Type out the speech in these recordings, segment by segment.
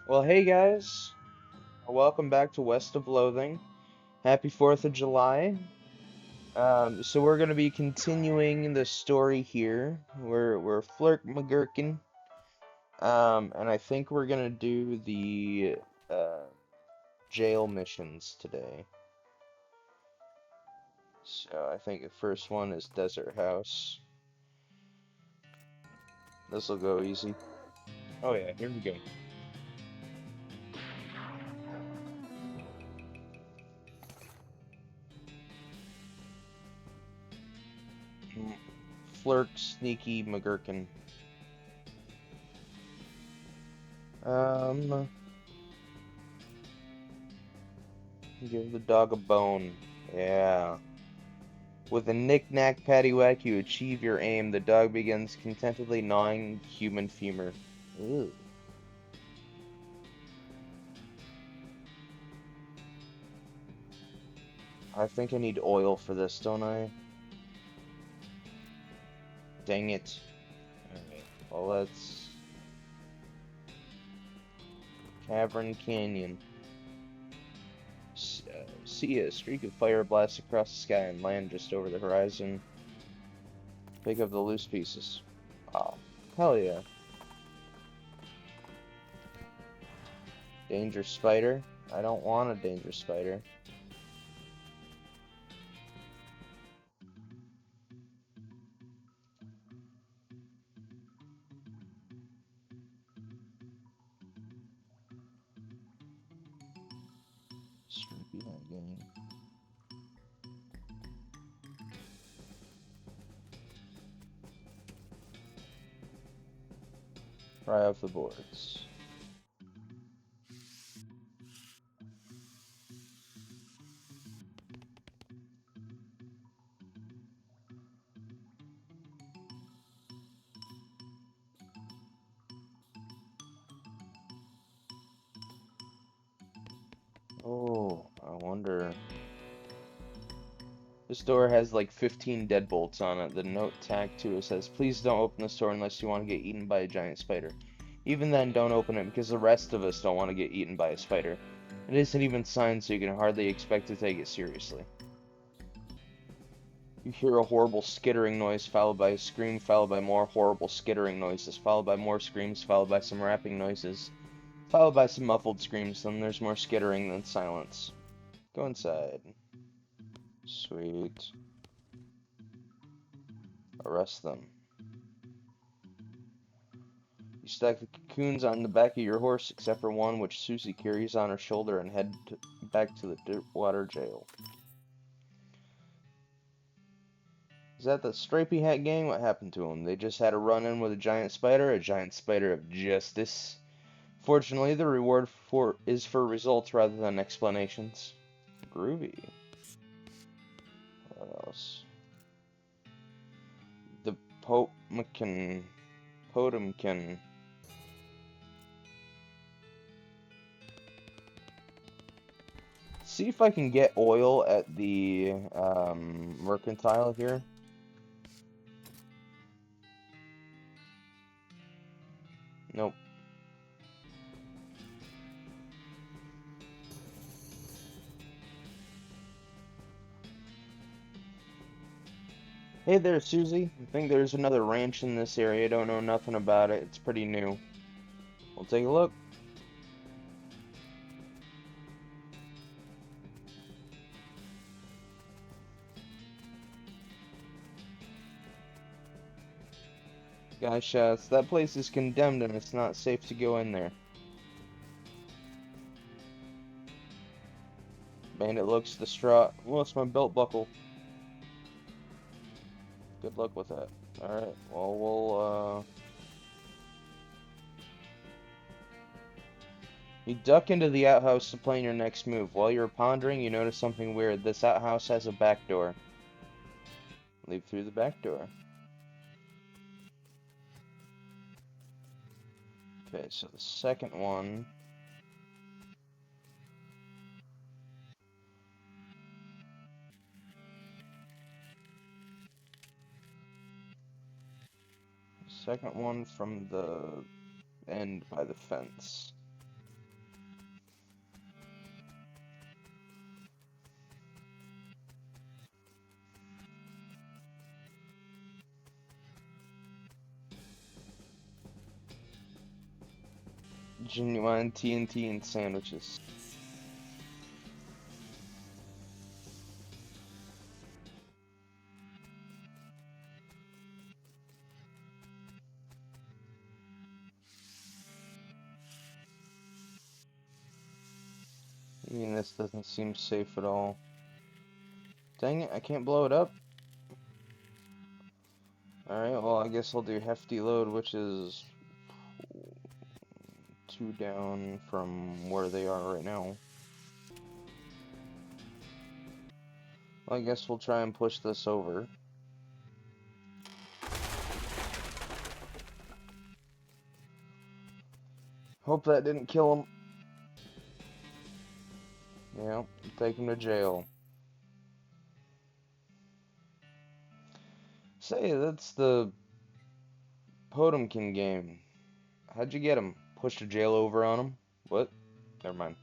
Well, hey guys, welcome back to West of Loathing. Happy 4th of July. So we're gonna be continuing the story here. We're Flirt McGurkin, and I think we're gonna do the uh, jail missions today. So I think the first one is Desert House. This will go easy. Oh yeah, here we go. Flirt Sneaky McGurkin. Um, Give the dog a bone. Yeah. With a knick-knack paddywhack, you achieve your aim. The dog begins contentedly gnawing human femur. Ew. I think I need oil for this, don't I? Dang it. Alright, well let's... Cavern Canyon. See a streak of fire blast across the sky and land just over the horizon. Pick up the loose pieces. Oh, hell yeah. Danger spider? I don't want a danger spider. Sleepy Night Gang. Try off the boards. Oh, I wonder. This door has like 15 deadbolts on it. The note tacked to it says, "Please don't open this door unless you want to get eaten by a giant spider. Even then, don't open it because the rest of us don't want to get eaten by a spider. It isn't even signed, so you can hardly expect to take it seriously." You hear a horrible skittering noise, followed by a scream, followed by more horrible skittering noises, followed by more screams, followed by some rapping noises, followed by some muffled screams, then there's more skittering, then silence. Go inside. Sweet. Arrest them. You stack the cocoons on the back of your horse, except for one which Susie carries on her shoulder, and head back to the Dirtwater jail. Is that the Stripey Hat gang? What happened to them? They just had a run-in with a giant spider of justice. Fortunately, the reward is for results rather than explanations. Groovy. What else? The Potemkin. See if I can get oil at the mercantile here. Nope. Hey there, Susie. I think there's another ranch in this area. Don't know nothing about it. It's pretty new. We'll take a look. Gosh, that place is condemned and it's not safe to go in there. Bandit looks distraught. Lost my belt buckle. Good luck with that. Alright, well, You duck into the outhouse to plan your next move. While you're pondering, you notice something weird. This outhouse has a back door. Leave through the back door. Okay, so the second one... Second one from the end by the fence. Genuine TNT and sandwiches. I mean, this doesn't seem safe at all. Dang it, I can't blow it up. Alright, well, I guess I'll do hefty load, which is 2 down from where they are right now. Well, I guess we'll try and push this over. Hope that didn't kill him. Yeah, take him to jail. Say, that's the Potemkin game. How'd you get him? Pushed a jail over on him? What? Never mind.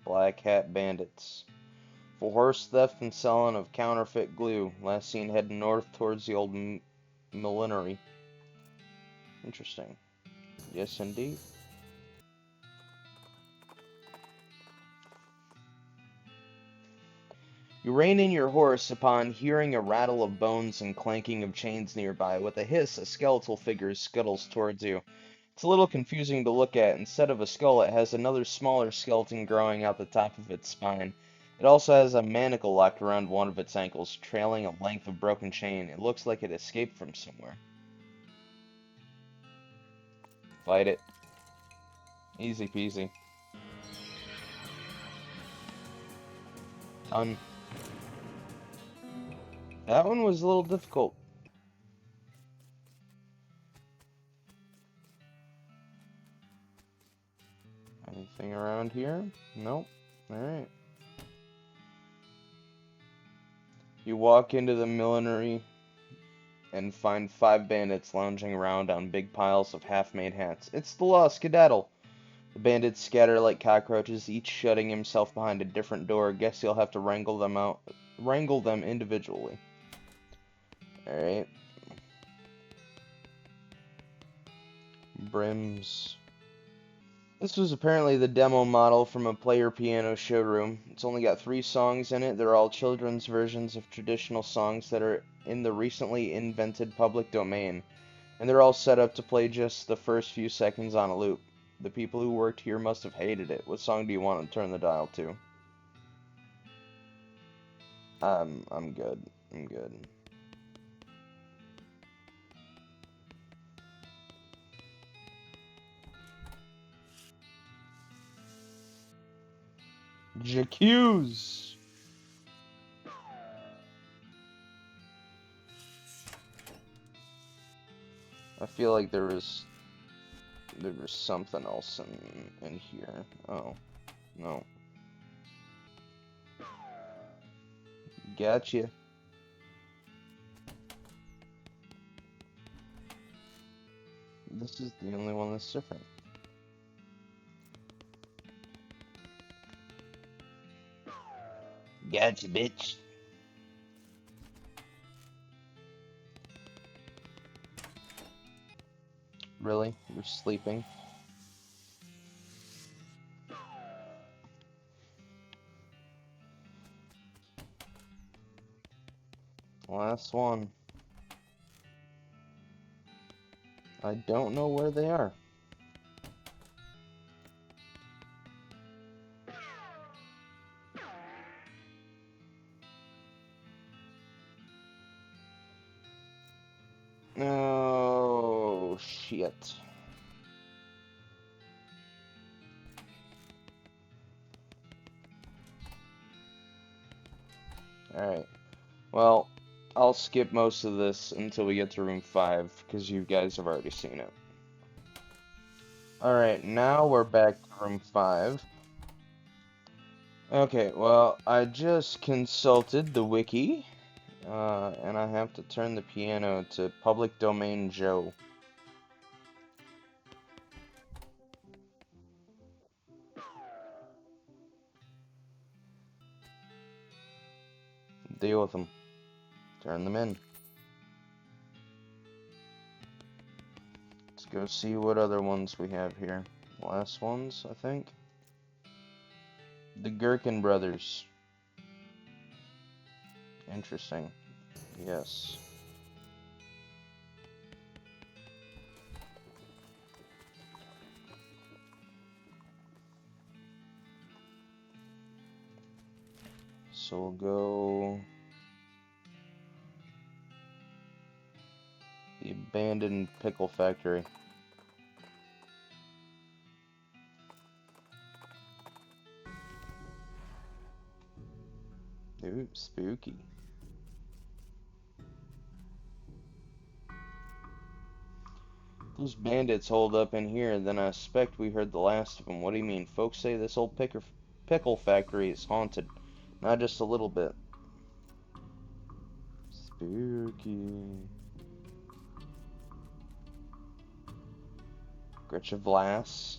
Black Hat Bandits. For horse theft and selling of counterfeit glue. Last seen heading north towards the old millinery. Interesting. Yes, indeed. You rein in your horse upon hearing a rattle of bones and clanking of chains nearby. With a hiss, a skeletal figure scuttles towards you. It's a little confusing to look at. Instead of a skull, it has another smaller skeleton growing out the top of its spine. It also has a manacle locked around one of its ankles, trailing a length of broken chain. It looks like it escaped from somewhere. Fight it. Easy peasy. Done. That one was a little difficult. Anything around here? Nope. Alright. You walk into the millinery and find 5 bandits lounging around on big piles of half-made hats. It's the law, skedaddle! The bandits scatter like cockroaches, each shutting himself behind a different door. Guess you'll have to wrangle them individually. Alright. Brims. This was apparently the demo model from a player piano showroom. It's only got 3 songs in it. They're all children's versions of traditional songs that are in the recently invented public domain. And they're all set up to play just the first few seconds on a loop. The people who worked here must have hated it. What song do you want to turn the dial to? I'm good. I'm good. J'accuse! I feel like there was something else in here. Oh, no. Gotcha. This is the only one that's different. Gotcha, bitch. Really? You're sleeping? Last one. I don't know where they are. Oh, shit. Alright. Well, I'll skip most of this until we get to room 5, because you guys have already seen it. Alright, now we're back to room 5. Okay, well, I just consulted the wiki, and I have to turn the piano to public domain Joe. Deal with them. Turn them in. Let's go see what other ones we have here. Last ones, I think. The Gherkin Brothers. Interesting. Yes. So we'll go... The Abandoned Pickle Factory. Ooh, spooky. Those bandits hold up in here, then I suspect we heard the last of them. What do you mean? Folks say this old pickle factory is haunted. Not just a little bit. Spooky. Gretchen Vlass.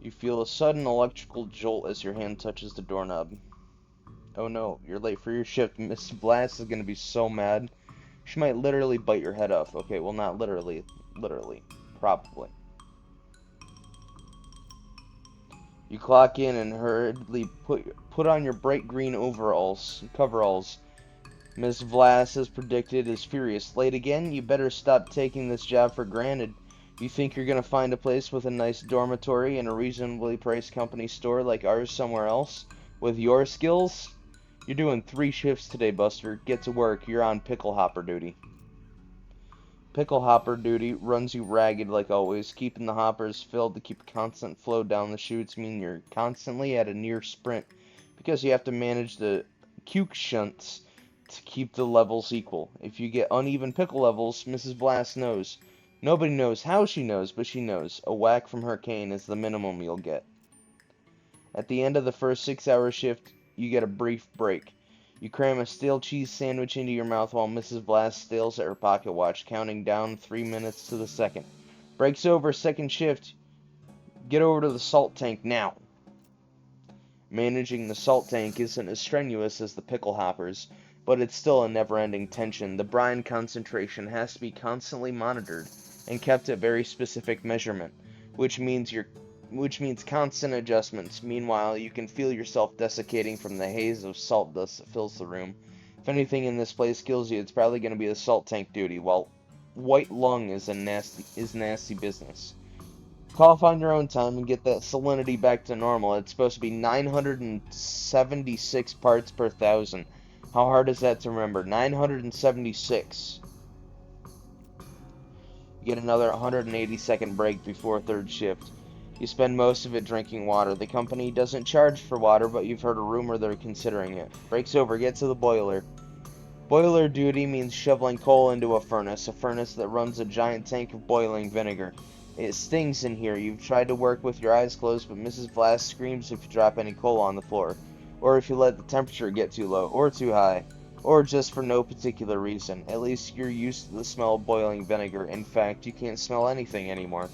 You feel a sudden electrical jolt as your hand touches the doorknob. Oh no, you're late for your shift. Miss Vlass is gonna be so mad. She might literally bite your head off. Okay, well, not literally. Literally. Probably. You clock in and hurriedly put on your bright green coveralls. Miss Vlass, as predicted, is furious. Late again? You better stop taking this job for granted. You think you're gonna find a place with a nice dormitory and a reasonably priced company store like ours somewhere else? With your skills? You're doing 3 shifts today, Buster. Get to work. You're on pickle hopper duty. Pickle hopper duty runs you ragged like always. Keeping the hoppers filled to keep a constant flow down the chutes mean you're constantly at a near sprint because you have to manage the cuke shunts to keep the levels equal. If you get uneven pickle levels, Mrs. Blast knows. Nobody knows how she knows, but she knows. A whack from her cane is the minimum you'll get. At the end of the first 6-hour shift, you get a brief break. You cram a stale cheese sandwich into your mouth while Mrs. Blast stares at her pocket watch, counting down 3 minutes to the second. Break's over, second shift. Get over to the salt tank now. Managing the salt tank isn't as strenuous as the pickle hoppers, but it's still a never-ending tension. The brine concentration has to be constantly monitored and kept at very specific measurement, which means constant adjustments. Meanwhile, you can feel yourself desiccating from the haze of salt dust that fills the room. If anything in this place kills you, it's probably going to be the salt tank duty, while white lung is nasty business. Cough on your own time and get that salinity back to normal. It's supposed to be 976 parts per thousand. How hard is that to remember? 976. You get another 180-second break before third shift. You spend most of it drinking water. The company doesn't charge for water, but you've heard a rumor they're considering it. Break's over. Get to the boiler. Boiler duty means shoveling coal into a furnace that runs a giant tank of boiling vinegar. It stings in here. You've tried to work with your eyes closed, but Mrs. Vlass screams if you drop any coal on the floor, or if you let the temperature get too low, or too high, or just for no particular reason. At least you're used to the smell of boiling vinegar. In fact, you can't smell anything anymore.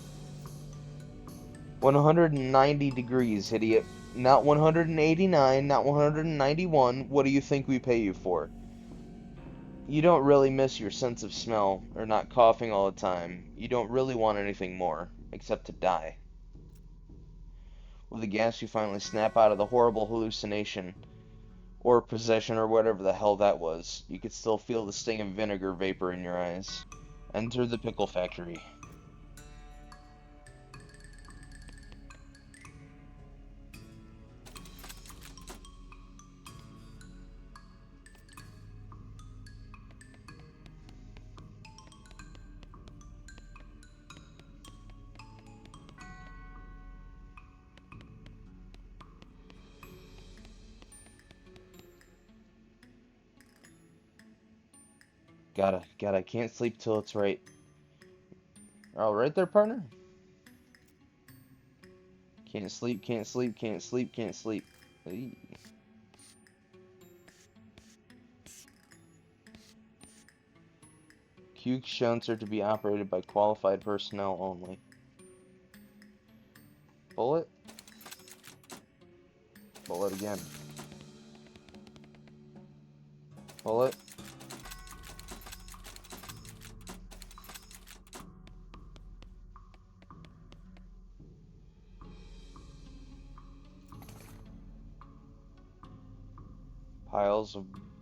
190 degrees, idiot. Not 189, not 191. What do you think we pay you for? You don't really miss your sense of smell, or not coughing all the time. You don't really want anything more, except to die. With the gas, you finally snap out of the horrible hallucination, or possession, or whatever the hell that was. You could still feel the sting of vinegar vapor in your eyes. Enter the pickle factory. Gotta, can't sleep till it's right. Oh, right there, partner? Can't sleep, can't sleep, can't sleep, can't sleep. Hey. Cuke shunts are to be operated by qualified personnel only. Bullet? it again. Pull it.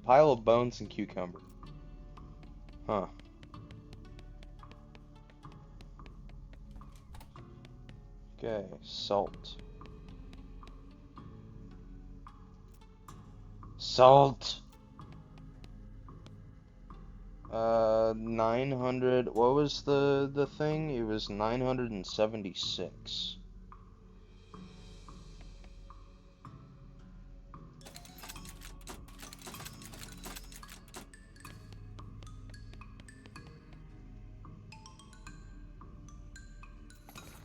Pile of bones and cucumber. Huh. Okay, salt. Salt. 900. What was the thing? It was 976.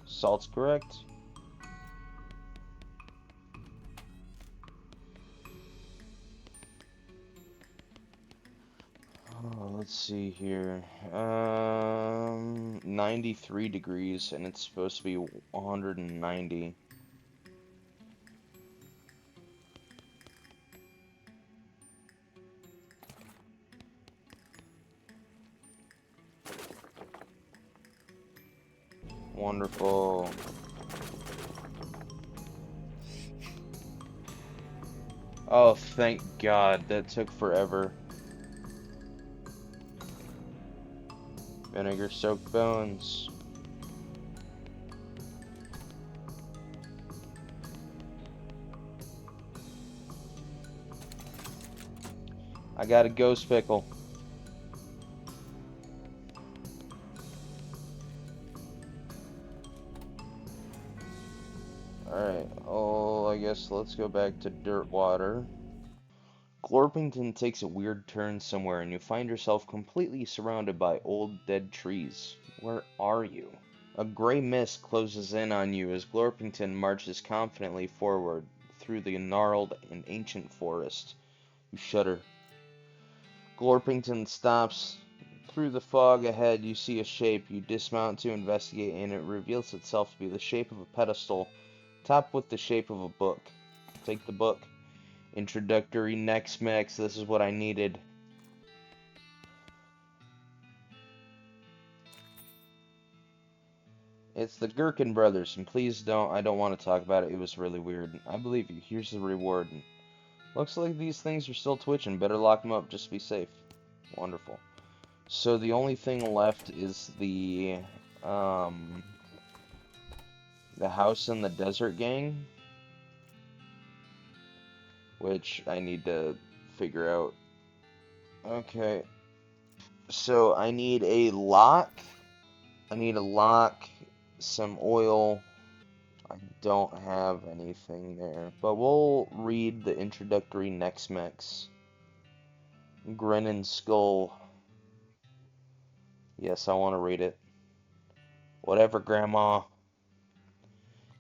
Salt's correct. Oh, let's see here. 93 degrees, and it's supposed to be 190. Wonderful. Oh, thank God, that took forever. Vinegar-soaked bones. I got a ghost pickle. Alright, oh, I guess let's go back to dirt water. Glorpington takes a weird turn somewhere, and you find yourself completely surrounded by old dead trees. Where are you? A gray mist closes in on you as Glorpington marches confidently forward through the gnarled and ancient forest. You shudder. Glorpington stops. Through the fog ahead, you see a shape. You dismount to investigate, and it reveals itself to be the shape of a pedestal, topped with the shape of a book. Take the book. Introductory next mix. This is what I needed. It's the Gherkin brothers, and please don't, I don't want to talk about it. It was really weird. I believe you. Here's the reward. Looks like these things are still twitching. Better lock them up just to be safe. Wonderful. So the only thing left is the house in the desert gang, which I need to figure out. Okay. So I need a lock. Some oil. I don't have anything there, but we'll read the introductory next mix. Grin and Skull. Yes, I want to read it. Whatever, Grandma. You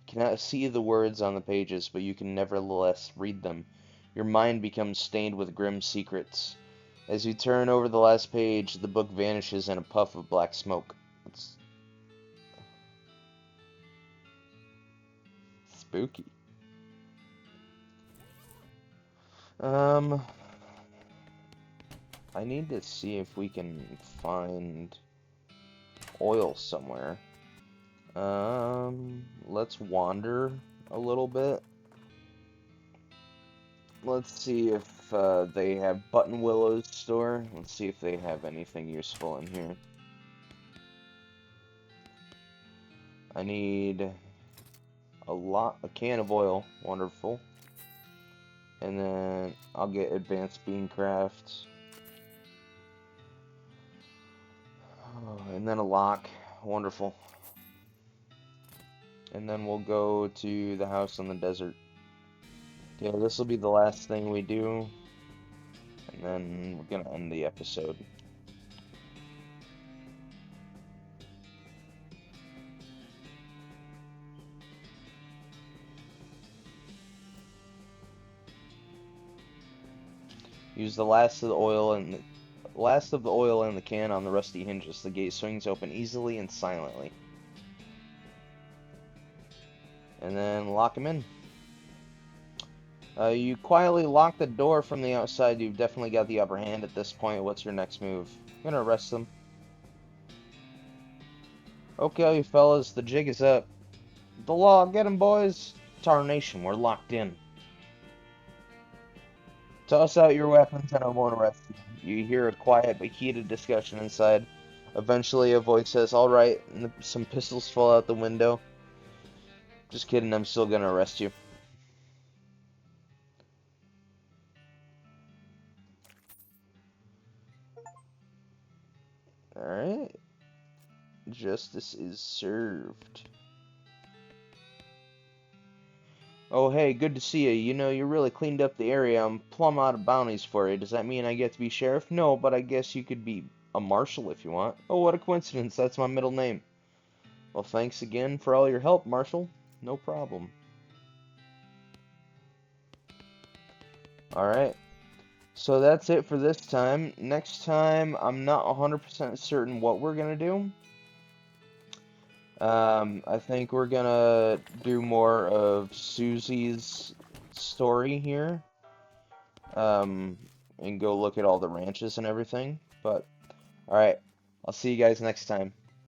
cannot see the words on the pages, but you can nevertheless read them. Your mind becomes stained with grim secrets. As you turn over the last page, the book vanishes in a puff of black smoke. It's spooky. I need to see if we can find oil somewhere. Let's wander a little bit. Let's see if they have Button Willow's store. Let's see if they have anything useful in here. I need a can of oil. Wonderful. And then I'll get Advanced Beancraft. Oh, and then a lock. Wonderful. And then we'll go to the house in the desert. Yeah, this will be the last thing we do. And then we're gonna end the episode. Use the last of the oil in the can on the rusty hinges. The gate swings open easily and silently. And then lock them in. You quietly lock the door from the outside. You've definitely got the upper hand at this point. What's your next move? I'm gonna arrest them. Okay, you fellas, the jig is up. The law, get 'em, boys. Tarnation, we're locked in. Toss out your weapons and I won't arrest you. You hear a quiet but heated discussion inside. Eventually, a voice says, "All right," and some pistols fall out the window. Just kidding, I'm still gonna arrest you. Alright. Justice is served. Oh, hey, good to see you. You know, you really cleaned up the area. I'm plumb out of bounties for you. Does that mean I get to be sheriff? No, but I guess you could be a marshal if you want. Oh, what a coincidence. That's my middle name. Well, thanks again for all your help, Marshal. No problem. Alright. So that's it for this time. Next time, I'm not 100% certain what we're going to do. I think we're going to do more of Susie's story here. And go look at all the ranches and everything. But, alright, I'll see you guys next time.